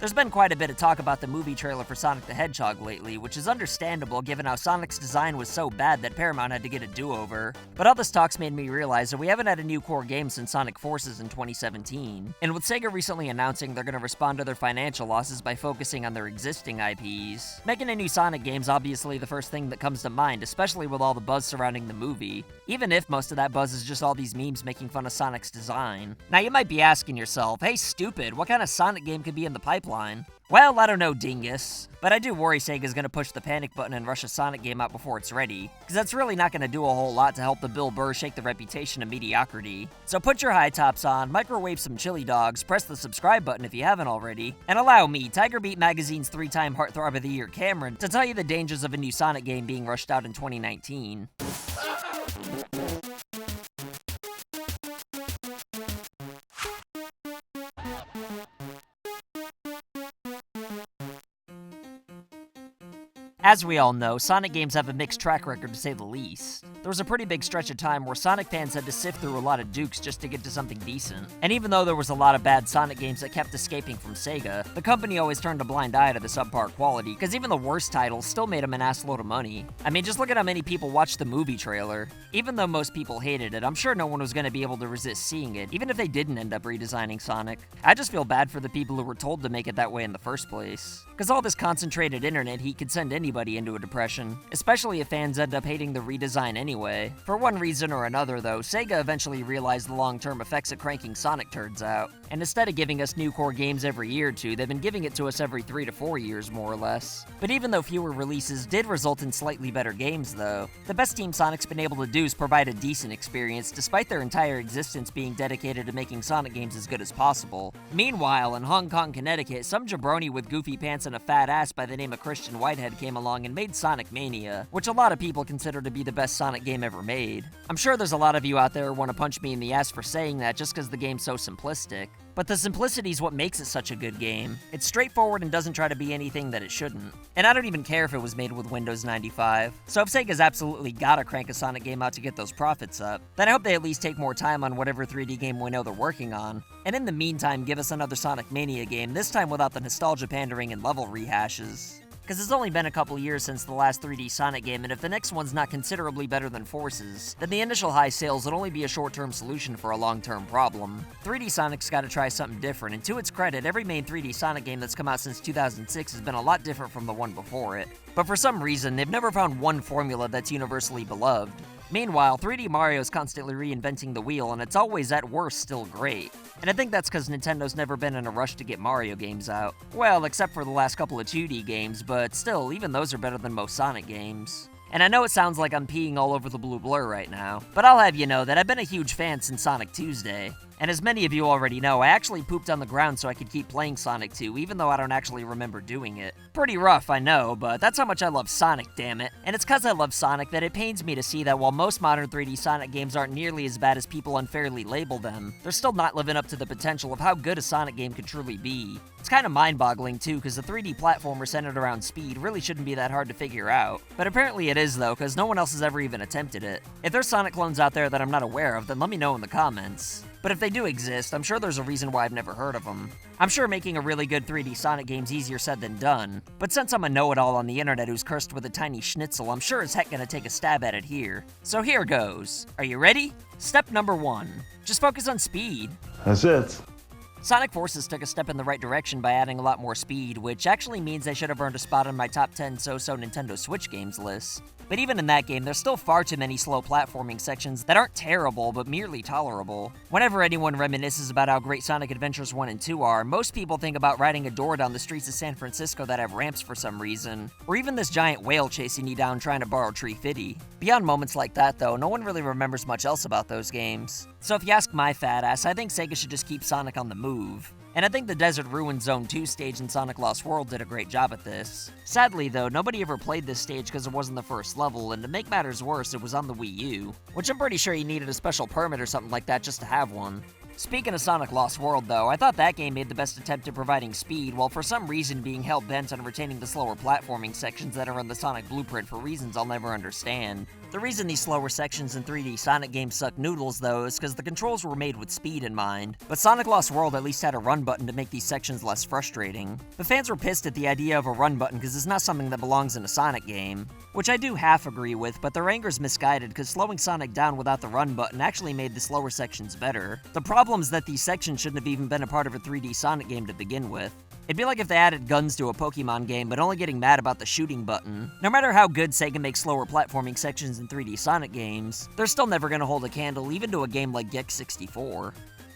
There's been quite a bit of talk about the movie trailer for Sonic the Hedgehog lately, which is understandable given how Sonic's design was so bad that Paramount had to get a do-over. But all this talk's made me realize that we haven't had a new core game since Sonic Forces in 2017. And with Sega recently announcing they're going to respond to their financial losses by focusing on their existing IPs, making a new Sonic game's obviously the first thing that comes to mind, especially with all the buzz surrounding the movie, even if most of that buzz is just all these memes making fun of Sonic's design. Now you might be asking yourself, hey stupid, what kind of Sonic game could be in the pipeline? Well, I don't know, dingus, but I do worry Sega's gonna push the panic button and rush a Sonic game out before it's ready, because that's really not gonna do a whole lot to help the Bill Burr shake the reputation of mediocrity. So put your high tops on, microwave some chili dogs, press the subscribe button if you haven't already, and allow me, Tiger Beat Magazine's 3-time Heartthrob of the Year Cameron, to tell you the dangers of a new Sonic game being rushed out in 2019. As we all know, Sonic games have a mixed track record to say the least. There was a pretty big stretch of time where Sonic fans had to sift through a lot of dukes just to get to something decent. And even though there was a lot of bad Sonic games that kept escaping from Sega, the company always turned a blind eye to the subpar quality, because even the worst titles still made them an assload of money. I mean, just look at how many people watched the movie trailer. Even though most people hated it, I'm sure no one was going to be able to resist seeing it, even if they didn't end up redesigning Sonic. I just feel bad for the people who were told to make it that way in the first place. Because all this concentrated internet heat could send anybody into a depression, especially if fans end up hating the redesign anyway. For one reason or another though, Sega eventually realized the long-term effects of cranking Sonic turds out, and instead of giving us new core games every year or two, they've been giving it to us every 3 to 4 years more or less. But even though fewer releases did result in slightly better games though, the best Team Sonic's been able to do is provide a decent experience despite their entire existence being dedicated to making Sonic games as good as possible. Meanwhile, in Hong Kong, Connecticut, some jabroni with goofy pants and a fat ass by the name of Christian Whitehead came along and made Sonic Mania, which a lot of people consider to be the best Sonic game ever made. I'm sure there's a lot of you out there who want to punch me in the ass for saying that just because the game's so simplistic. But the simplicity is what makes it such a good game. It's straightforward and doesn't try to be anything that it shouldn't. And I don't even care if it was made with Windows 95. So if Sega's absolutely gotta crank a Sonic game out to get those profits up, then I hope they at least take more time on whatever 3D game we know they're working on. And in the meantime, give us another Sonic Mania game, this time without the nostalgia pandering and level rehashes. Because it's only been a couple years since the last 3D Sonic game, and if the next one's not considerably better than Forces, then the initial high sales would only be a short-term solution for a long-term problem. 3D Sonic's gotta try something different, and to its credit, every main 3D Sonic game that's come out since 2006 has been a lot different from the one before it. But for some reason, they've never found one formula that's universally beloved. Meanwhile, 3D Mario's constantly reinventing the wheel, and it's always at worst still great. And I think that's because Nintendo's never been in a rush to get Mario games out. Well, except for the last couple of 2D games, but still, even those are better than most Sonic games. And I know it sounds like I'm peeing all over the blue blur right now, but I'll have you know that I've been a huge fan since Sonic Tuesday. And as many of you already know, I actually pooped on the ground so I could keep playing Sonic 2, even though I don't actually remember doing it. Pretty rough, I know, but that's how much I love Sonic, damn it. And it's cause I love Sonic that it pains me to see that while most modern 3D Sonic games aren't nearly as bad as people unfairly label them, they're still not living up to the potential of how good a Sonic game could truly be. It's kinda mind-boggling too, cause the 3D platformer centered around speed really shouldn't be that hard to figure out. But apparently it is though, cause no one else has ever even attempted it. If there's Sonic clones out there that I'm not aware of, then let me know in the comments. But if they do exist, I'm sure there's a reason why I've never heard of them. I'm sure making a really good 3D Sonic game's easier said than done, but since I'm a know-it-all on the internet who's cursed with a tiny schnitzel, I'm sure as heck gonna take a stab at it here. So here goes. Are you ready? Step number 1. Just focus on speed. That's it. Sonic Forces took a step in the right direction by adding a lot more speed, which actually means they should have earned a spot on my top 10 so-so Nintendo Switch games list. But even in that game, there's still far too many slow platforming sections that aren't terrible, but merely tolerable. Whenever anyone reminisces about how great Sonic Adventures 1 and 2 are, most people think about riding a door down the streets of San Francisco that have ramps for some reason, or even this giant whale chasing you down trying to borrow Tree Fitty. Beyond moments like that though, no one really remembers much else about those games. So if you ask my fat ass, I think Sega should just keep Sonic on the move. And I think the Desert Ruins Zone 2 stage in Sonic Lost World did a great job at this. Sadly though, nobody ever played this stage because it wasn't the first level, and to make matters worse, it was on the Wii U, which I'm pretty sure you needed a special permit or something like that just to have one. Speaking of Sonic Lost World though, I thought that game made the best attempt at providing speed, while for some reason being hell-bent on retaining the slower platforming sections that are in the Sonic blueprint for reasons I'll never understand. The reason these slower sections in 3D Sonic games suck noodles though is because the controls were made with speed in mind, but Sonic Lost World at least had a run button to make these sections less frustrating. The fans were pissed at the idea of a run button because it's not something that belongs in a Sonic game, which I do half agree with, but their anger is misguided because slowing Sonic down without the run button actually made the slower sections better. The problem is that these sections shouldn't have even been a part of a 3D Sonic game to begin with. It'd be like if they added guns to a Pokemon game, but only getting mad about the shooting button. No matter how good Sega makes slower platforming sections in 3D Sonic games, they're still never gonna hold a candle even to a game like Gex 64.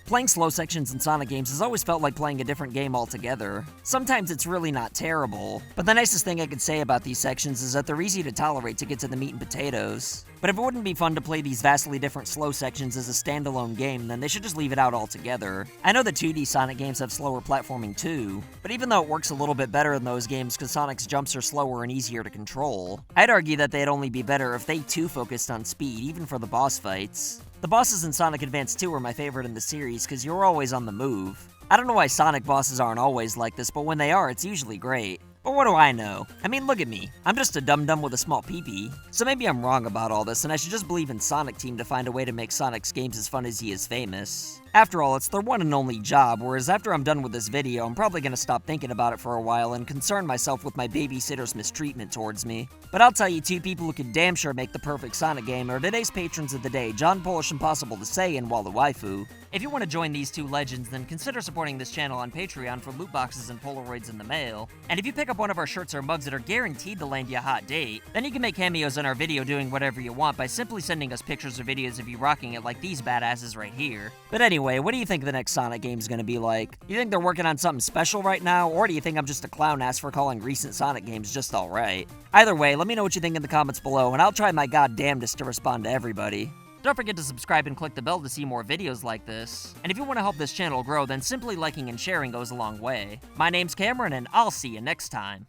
Playing slow sections in Sonic games has always felt like playing a different game altogether. Sometimes it's really not terrible, but the nicest thing I could say about these sections is that they're easy to tolerate to get to the meat and potatoes. But if it wouldn't be fun to play these vastly different slow sections as a standalone game, then they should just leave it out altogether. I know the 2D Sonic games have slower platforming too, but even though it works a little bit better in those games because Sonic's jumps are slower and easier to control, I'd argue that they'd only be better if they too focused on speed, even for the boss fights. The bosses in Sonic Advance 2 are my favorite in the series because you're always on the move. I don't know why Sonic bosses aren't always like this, but when they are, it's usually great. But what do I know? I mean, look at me. I'm just a dum-dum with a small pee-pee. So maybe I'm wrong about all this, and I should just believe in Sonic Team to find a way to make Sonic's games as fun as he is famous. After all, it's their one and only job, whereas after I'm done with this video, I'm probably gonna stop thinking about it for a while and concern myself with my babysitter's mistreatment towards me. But I'll tell you, two people who could damn sure make the perfect Sonic game are today's patrons of the day, John Polish Impossible to Say and Walla Waifu. If you want to join these two legends, then consider supporting this channel on Patreon for loot boxes and Polaroids in the mail. And if you pick up one of our shirts or mugs that are guaranteed to land you a hot date, then you can make cameos in our video doing whatever you want by simply sending us pictures or videos of you rocking it like these badasses right here. But anyway, what do you think the next Sonic game is going to be like? You think they're working on something special right now, or do you think I'm just a clown ass for calling recent Sonic games just alright? Either way, let me know what you think in the comments below, and I'll try my goddamnedest to respond to everybody. Don't forget to subscribe and click the bell to see more videos like this. And if you want to help this channel grow, then simply liking and sharing goes a long way. My name's Cameron, and I'll see you next time.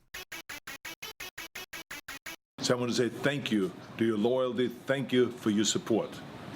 So I want to say thank you to your loyalty, thank you for your support.